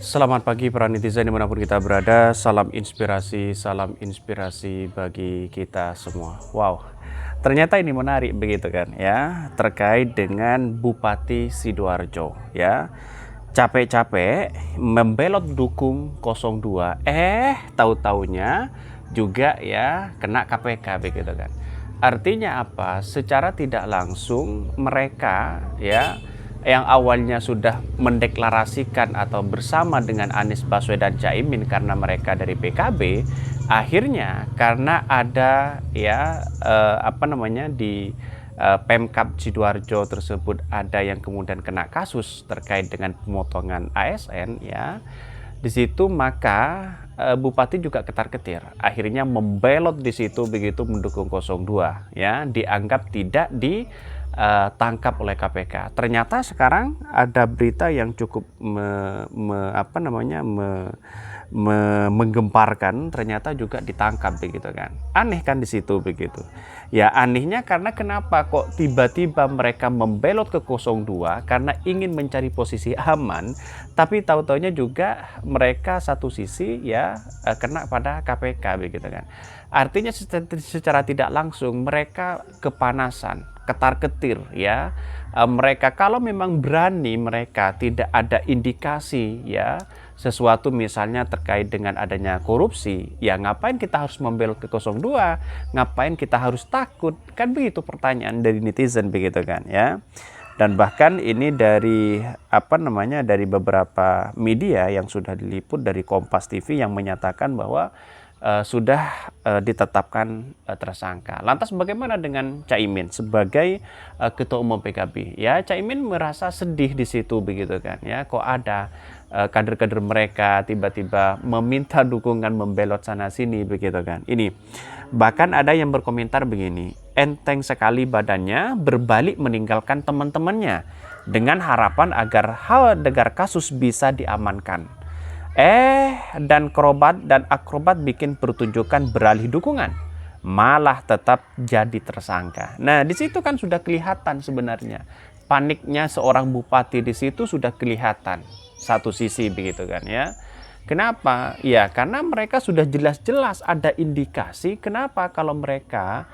Selamat pagi para netizen dimanapun kita berada. Salam inspirasi bagi kita semua. Wow, ternyata ini menarik begitu kan ya, terkait dengan Bupati Sidoarjo ya. Capek-capek membelot dukung 02, tahu-taunya juga ya kena KPK begitu kan. Artinya apa? Secara tidak langsung mereka ya yang awalnya sudah mendeklarasikan atau bersama dengan Anies Baswedan Caimin karena mereka dari PKB, akhirnya karena ada ya di Pemkab Sidoarjo tersebut ada yang kemudian kena kasus terkait dengan pemotongan ASN ya. Di situ maka Bupati juga ketar-ketir, akhirnya membelot di situ begitu mendukung 02 ya, dianggap tidak ditangkap oleh KPK. Ternyata sekarang ada berita yang cukup menggemparkan, ternyata juga ditangkap begitu kan. Aneh kan di situ begitu. Ya anehnya karena kenapa kok tiba-tiba mereka membelot ke 02 karena ingin mencari posisi aman, tapi tahu-taunya juga mereka satu sisi ya kena pada KPK begitu kan. Artinya secara tidak langsung mereka kepanasan, ketar-ketir ya. Mereka kalau memang berani, mereka tidak ada indikasi ya sesuatu misalnya terkait dengan adanya korupsi, ya ngapain kita harus membelot ke 02, ngapain kita harus takut, kan begitu pertanyaan dari netizen begitu kan ya. Dan bahkan ini dari dari beberapa media yang sudah diliput, dari Kompas TV yang menyatakan bahwa sudah ditetapkan tersangka. Lantas bagaimana dengan Caimin sebagai Ketua Umum PKB? Ya, Caimin merasa sedih di situ begitu kan ya. Kok ada kader-kader mereka tiba-tiba meminta dukungan membelot sana sini begitu kan. Ini bahkan ada yang berkomentar begini, enteng sekali badannya berbalik meninggalkan teman-temannya dengan harapan agar kasus bisa diamankan. Dan akrobat bikin pertunjukan beralih dukungan, malah tetap jadi tersangka. Nah, di situ kan sudah kelihatan sebenarnya paniknya seorang bupati, di situ sudah kelihatan satu sisi begitu kan ya. Kenapa? Ya karena mereka sudah jelas-jelas ada indikasi. Kenapa kalau mereka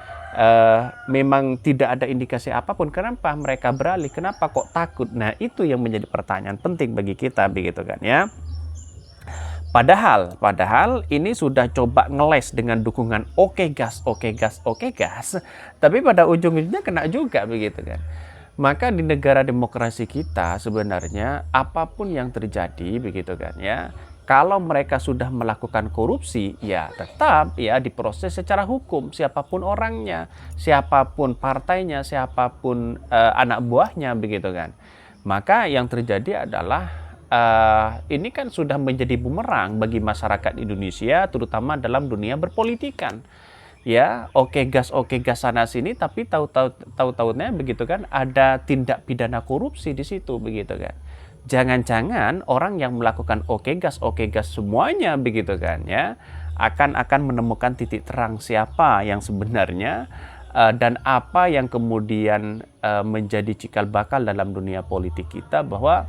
memang tidak ada indikasi apapun, kenapa mereka beralih? Kenapa kok takut? Nah, itu yang menjadi pertanyaan penting bagi kita begitu kan ya. Padahal ini sudah coba ngeles dengan dukungan oke gas, tapi pada ujung-ujungnya kena juga begitu kan. Maka di negara demokrasi kita sebenarnya apapun yang terjadi begitu kan ya, kalau mereka sudah melakukan korupsi ya tetap ya diproses secara hukum, siapapun orangnya, siapapun partainya, siapapun anak buahnya begitu kan. Maka yang terjadi adalah ini kan sudah menjadi bumerang bagi masyarakat Indonesia, terutama dalam dunia berpolitikan. Ya, oke gas sana sini, tapi tahu-tahunya begitu kan ada tindak pidana korupsi di situ begitu kan. Jangan-jangan orang yang melakukan oke gas semuanya begitu kan ya akan menemukan titik terang siapa yang sebenarnya dan apa yang kemudian menjadi cikal bakal dalam dunia politik kita, bahwa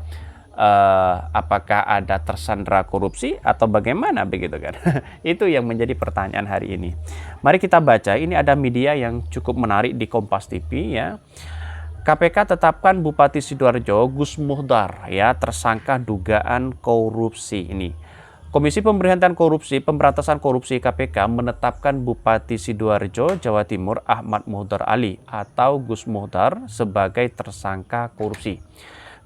apakah ada tersandra korupsi atau bagaimana begitu kan. Itu yang menjadi pertanyaan hari ini. Mari kita baca, ini ada media yang cukup menarik di Kompas TV ya. KPK tetapkan Bupati Sidoarjo Gus Muhdar ya tersangka dugaan korupsi. Ini Komisi Pemberantasan Korupsi KPK menetapkan Bupati Sidoarjo Jawa Timur Ahmad Muhdar Ali atau Gus Muhdar sebagai tersangka korupsi.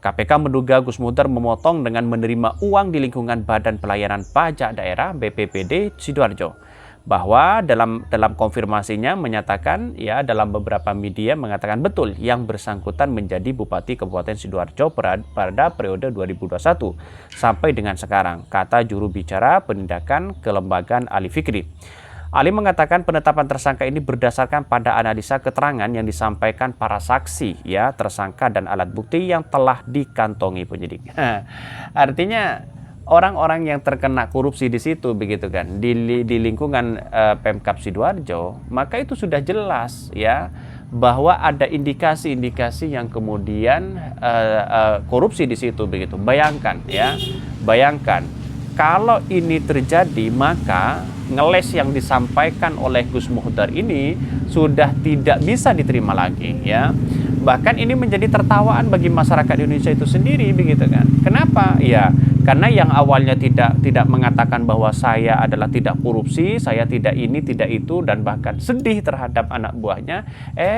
KPK menduga Gus Muhdar memotong dengan menerima uang di lingkungan Badan Pelayanan Pajak Daerah BPPD Sidoarjo. Bahwa dalam konfirmasinya menyatakan ya, dalam beberapa media mengatakan betul yang bersangkutan menjadi Bupati Kabupaten Sidoarjo pada periode 2021 sampai dengan sekarang, kata juru bicara penindakan Kelembagaan Ali Fikri. Ali mengatakan penetapan tersangka ini berdasarkan pada analisa keterangan yang disampaikan para saksi ya, tersangka dan alat bukti yang telah dikantongi penyidik. Artinya orang-orang yang terkena korupsi di situ begitu kan, di lingkungan Pemkab Sidoarjo, maka itu sudah jelas ya bahwa ada indikasi-indikasi yang kemudian korupsi di situ begitu. Bayangkan ya, Bayangkan, kalau ini terjadi maka ngeles yang disampaikan oleh Gus Muhdar ini sudah tidak bisa diterima lagi ya. Bahkan ini menjadi tertawaan bagi masyarakat Indonesia itu sendiri begitu kan. Kenapa? Ya, karena yang awalnya tidak mengatakan bahwa saya adalah tidak korupsi, saya tidak ini, tidak itu dan bahkan sedih terhadap anak buahnya,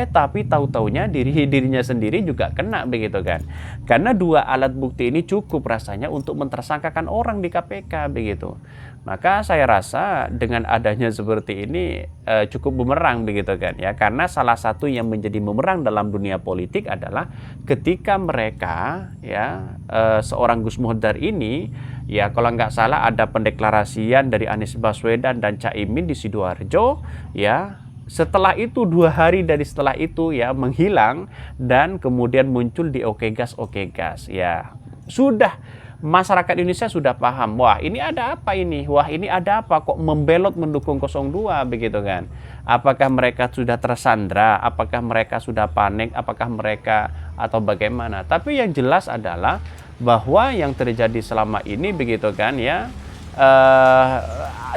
tapi tahu-taunya dirinya sendiri juga kena begitu kan. Karena dua alat bukti ini cukup rasanya untuk mentersangkakan orang di KPK begitu. Maka saya rasa dengan adanya seperti ini cukup bumerang begitu kan ya, karena salah satu yang menjadi bumerang dalam dunia politik adalah ketika mereka ya seorang Gus Muhdar ini ya kalau nggak salah ada pendeklarasian dari Anies Baswedan dan Caimin di Sidoarjo ya. Setelah itu 2 hari dari setelah itu ya menghilang dan kemudian muncul di Oke Gas ya. Sudah masyarakat Indonesia sudah paham, wah ini ada apa ini, wah ini ada apa kok membelot mendukung 02 begitu kan. Apakah mereka sudah tersandra, apakah mereka sudah panik, apakah mereka atau bagaimana. Tapi yang jelas adalah bahwa yang terjadi selama ini begitu kan ya,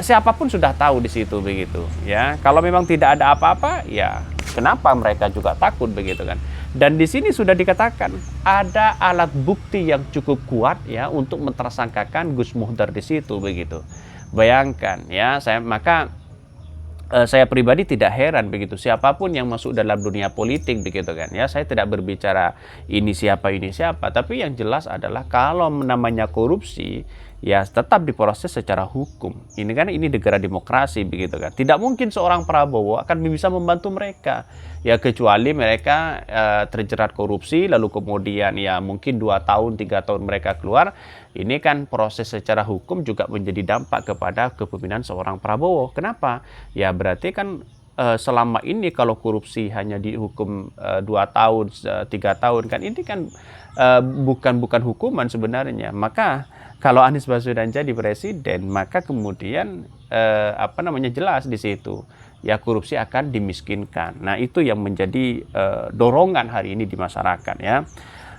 siapapun sudah tahu di situ begitu ya. Kalau memang tidak ada apa-apa ya kenapa mereka juga takut begitu kan. Dan di sini sudah dikatakan ada alat bukti yang cukup kuat ya untuk mentersangkakan Gus Muhdar di situ begitu. Bayangkan ya, saya pribadi tidak heran begitu siapapun yang masuk dalam dunia politik begitu kan ya. Saya tidak berbicara ini siapa, tapi yang jelas adalah kalau namanya korupsi ya tetap diproses secara hukum. Ini kan ini negara demokrasi begitu kan. Tidak mungkin seorang Prabowo akan bisa membantu mereka ya, kecuali mereka terjerat korupsi lalu kemudian ya mungkin 2 tahun 3 tahun mereka keluar. Ini kan proses secara hukum juga menjadi dampak kepada kepemimpinan seorang Prabowo. Kenapa? Ya berarti kan selama ini kalau korupsi hanya dihukum 2 tahun 3 tahun kan ini kan bukan hukuman sebenarnya. Maka kalau Anies Baswedan jadi presiden, maka kemudian jelas di situ ya korupsi akan dimiskinkan. Nah itu yang menjadi dorongan hari ini di masyarakat ya.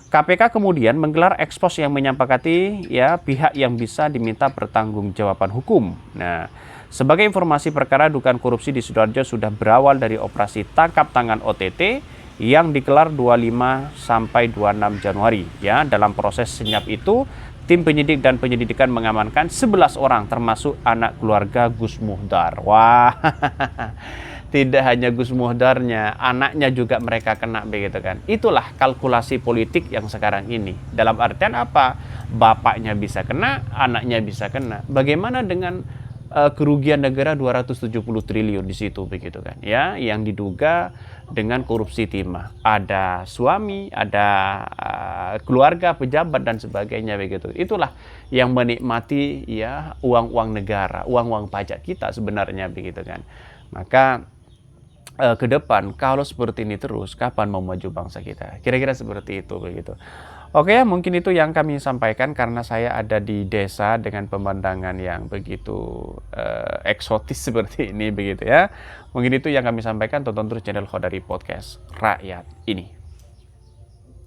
KPK kemudian menggelar ekspos yang menyampaikan ya pihak yang bisa diminta pertanggungjawaban hukum. Nah, sebagai informasi perkara dugaan korupsi di Sidoarjo sudah berawal dari operasi tangkap tangan OTT yang digelar 25 sampai 26 Januari ya. Dalam proses senyap itu tim penyidik dan penyelidikan mengamankan 11 orang termasuk anak keluarga Gus Muhdar. Wah, tidak hanya Gus Muhdarnya, anaknya juga mereka kena begitu kan. Itulah kalkulasi politik yang sekarang ini. Dalam artian apa? Bapaknya bisa kena, anaknya bisa kena. Bagaimana dengan kerugian negara 270 triliun di situ begitu kan ya, yang diduga dengan korupsi timah. Ada suami, ada keluarga, pejabat dan sebagainya begitu. Itulah yang menikmati ya uang-uang negara, uang-uang pajak kita sebenarnya begitu kan. Maka ke depan kalau seperti ini terus kapan mau maju bangsa kita? Kira-kira seperti itu begitu. Oke ya, mungkin itu yang kami sampaikan karena saya ada di desa dengan pemandangan yang begitu eksotis seperti ini begitu ya. Mungkin itu yang kami sampaikan. Tonton terus channel Khodari Podcast Rakyat ini.